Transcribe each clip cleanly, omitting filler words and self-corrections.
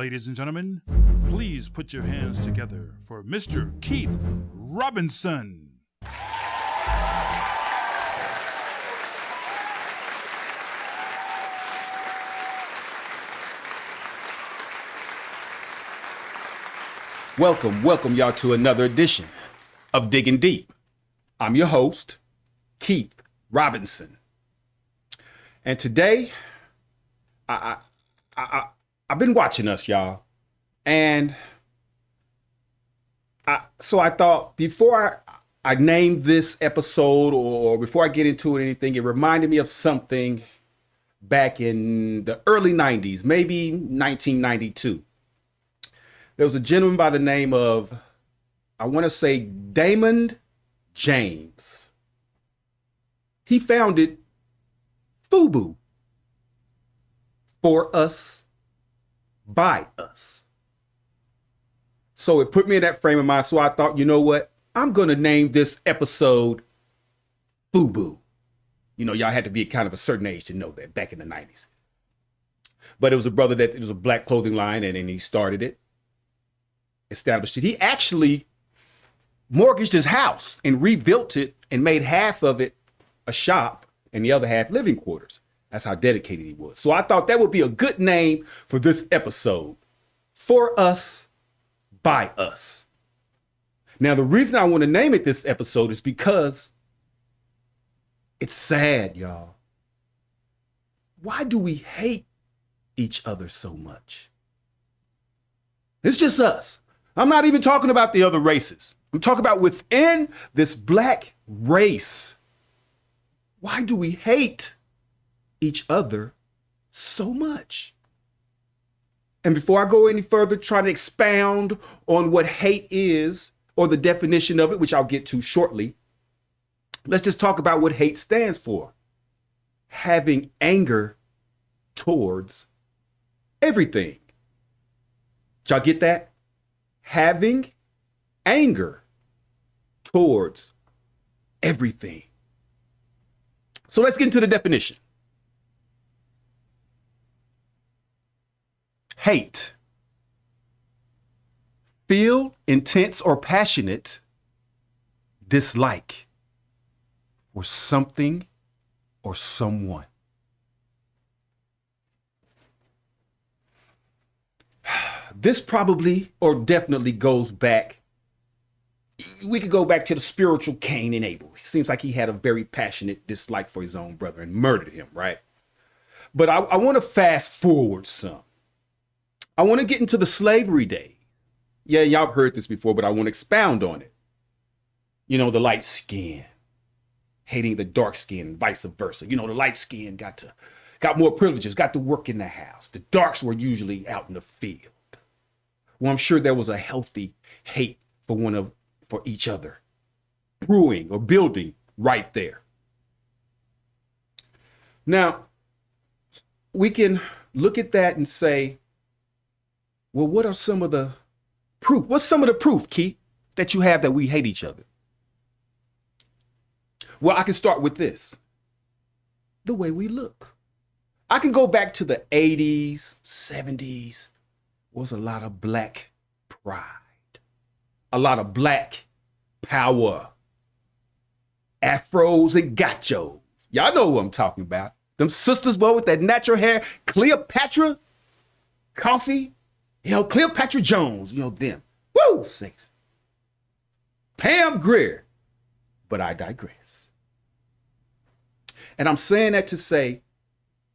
ladies and gentlemen, please put your hands together for Mr. Keith Robinson. Welcome y'all to another edition of Diggin Deep. I'm your host, Keith Robinson. And today, I've been watching us, y'all. And so I thought before I named this episode or before I get into it or anything, it reminded me of something back in the early 90s, maybe 1992. There was a gentleman by the name of, I want to say, Damon James. He founded FUBU, for us, by us. So it put me in that frame of mind. So I thought, you know what? I'm going to name this episode FUBU. You know, y'all had to be kind of a certain age to know that back in the 90s. But it was a brother that, it was a black clothing line, and he started it. Established it. He actually mortgaged his house and rebuilt it and made half of it a shop and the other half living quarters. That's how dedicated he was. So I thought that would be a good name for this episode. For us, by us. Now, the reason I want to name it this episode is because it's sad, y'all. Why do we hate each other so much? It's just us. I'm not even talking about the other races. I'm talking about within this black race. Why do we hate each other so much? And before I go any further, trying to expound on what hate is or the definition of it, which I'll get to shortly, let's just talk about what hate stands for. Having anger towards everything. Did y'all get that? Having anger towards everything. So let's get into the definition. Hate. Feel intense or passionate dislike for something or someone. This probably or definitely goes back. We could go back to the spiritual Cain and Abel. It seems like he had a very passionate dislike for his own brother and murdered him, right? But I want to fast forward some. I want to get into the slavery days. Yeah, y'all have heard this before, but I want to expound on it. You know, the light skin, hating the dark skin and vice versa. You know, the light skin got more privileges, got to work in the house. The darks were usually out in the field. Well, I'm sure there was a healthy hate for each other, brewing or building right there. Now, we can look at that and say, well, what are some of the proof? What's some of the proof, Keith, that you have that we hate each other? Well, I can start with this. The way we look. I can go back to the 80s, 70s. Was a lot of black pride, a lot of black power, afros and gachos. Y'all know who I'm talking about. Them sisters, boy, with that natural hair, Cleopatra, Coffee, Cleopatra Jones, them. Woo, six. Pam Grier. But I digress. And I'm saying that to say,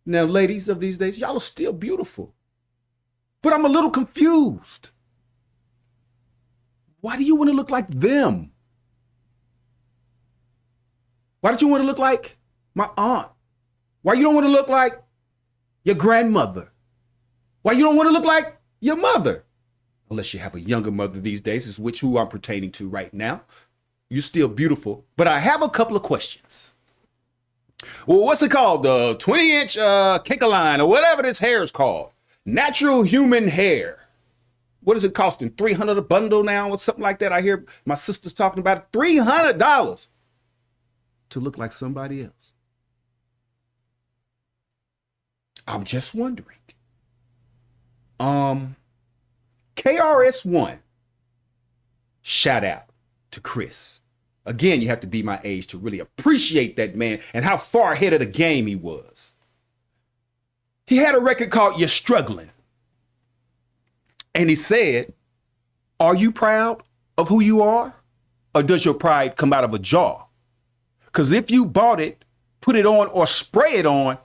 now, ladies of these days, y'all are still beautiful. But I'm a little confused. Why do you want to look like them? Why don't you want to look like my aunt? Why you don't want to look like your grandmother? Why you don't want to look like your mother? Unless you have a younger mother these days, is who I'm pertaining to right now. You're still beautiful, but I have a couple of questions. Well, what's it called? The 20-inch Kinkaline or whatever this hair is called. Natural human hair. What is it costing? $300 a bundle now or something like that? I hear my sisters talking about it. $300 to look like somebody else. I'm just wondering. KRS-One, shout out to Chris. Again, you have to be my age to really appreciate that man and how far ahead of the game he was. He had a record called You're Struggling. And he said, are you proud of who you are? Or does your pride come out of a jar? Because if you bought it, put it on, or spray it on,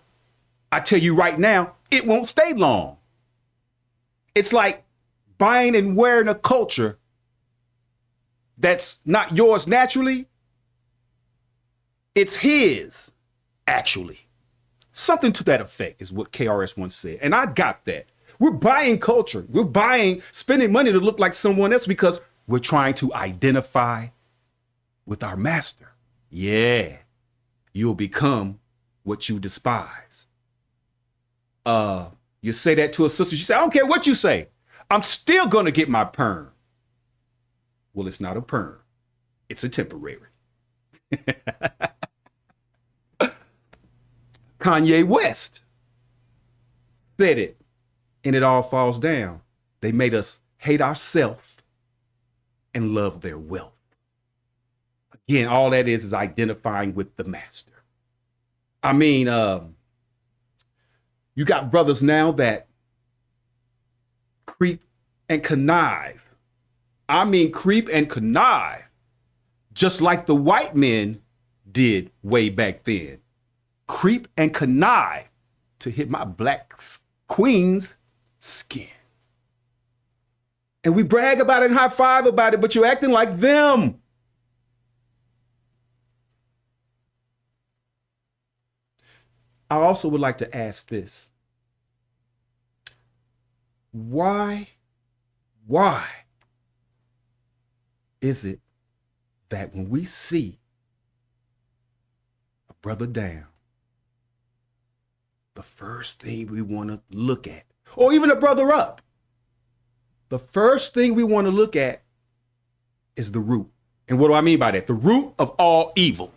I tell you right now, it won't stay long. It's like buying and wearing a culture that's not yours naturally. It's his, actually. Something to that effect is what KRS-One said. And I got that. We're buying culture. We're spending money to look like someone else because we're trying to identify with our master. Yeah, you'll become what you despise. You say that to a sister, she say, I don't care what you say. I'm still gonna get my perm. Well, it's not a perm. It's a temporary. Kanye West said it, and it all falls down. They made us hate ourselves and love their wealth. Again, all that is identifying with the master. I mean, you got brothers now that creep and connive. I mean, creep and connive, just like the white men did way back then. Creep and connive to hit my black queen's skin. And we brag about it and high five about it, but you're acting like them. I also would like to ask this. Why is it that when we see a brother down, the first thing we want to look at, or even a brother up, the first thing we want to look at is the root. And what do I mean by that? The root of all evil.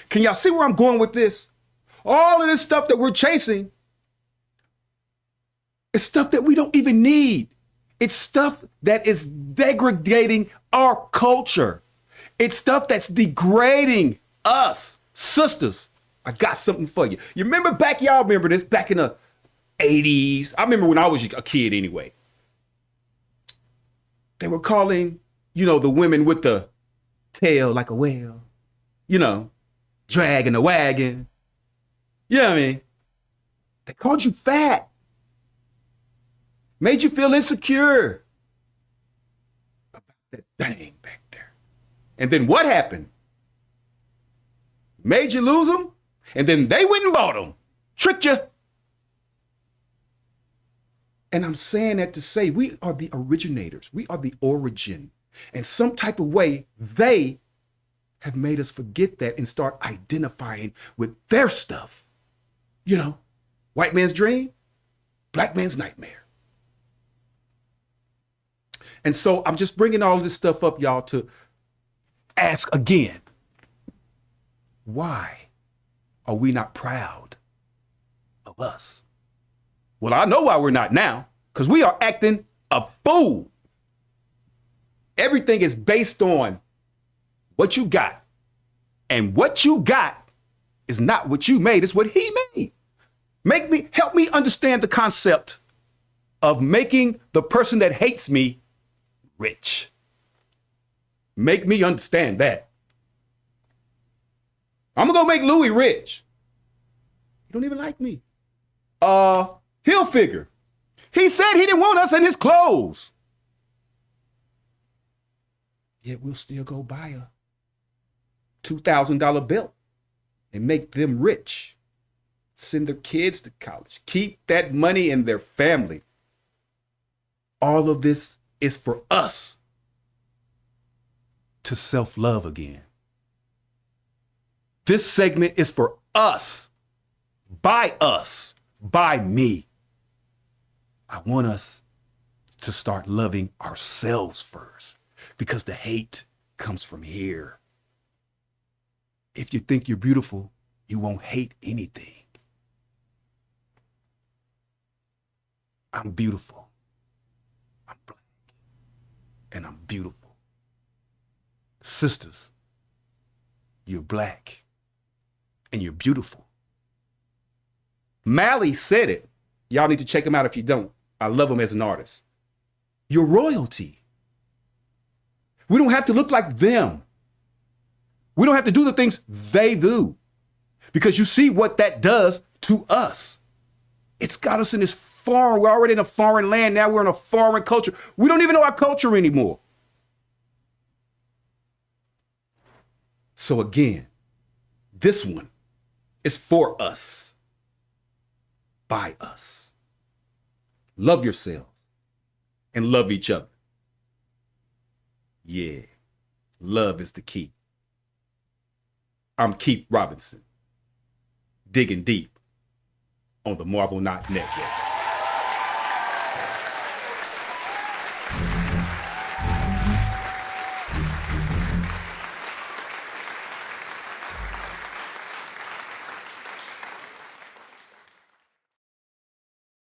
Can y'all see where I'm going with this? All of this stuff that we're chasing is stuff that we don't even need. It's stuff that is degrading our culture. It's stuff that's degrading us. Sisters, I got something for you. You remember y'all remember this back in the 80s? I remember when I was a kid anyway. They were calling, the women with the tail like a whale, dragging a wagon. You know what I mean? They called you fat. Made you feel insecure about that thing back there. And then what happened? Made you lose them, and then they went and bought them. Tricked you. And I'm saying that to say we are the originators. We are the origin. And some type of way, they have made us forget that and start identifying with their stuff. White man's dream, black man's nightmare. And so I'm just bringing all this stuff up, y'all, to ask again, why are we not proud of us? Well, I know why we're not now, because we are acting a fool. Everything is based on what you got. And what you got is not what you made, it's what he made. Help me understand the concept of making the person that hates me rich. Make me understand that. I'm gonna go make Louis rich. He don't even like me. He'll figure. He said he didn't want us in his clothes. Yet we'll still go buy a $2,000 belt and make them rich. Send their kids to college. Keep that money in their family. All of this is for us to self-love again. This segment is for us, by me. I want us to start loving ourselves first, because the hate comes from here. If you think you're beautiful, you won't hate anything. I'm beautiful. I'm black. and I'm beautiful. Sisters, you're black and you're beautiful. Mally said it. Y'all need to check him out if you don't. I love him as an artist. You're royalty. We don't have to look like them. We don't have to do the things they do, because you see what that does to us. It's got us in this foreign, we're already in a foreign land. Now we're in a foreign culture. We don't even know our culture anymore. So again, this one is for us, by us. Love yourselves and love each other. Yeah, love is the key. I'm Keith Robinson, digging deep on the Marvel Knot Network.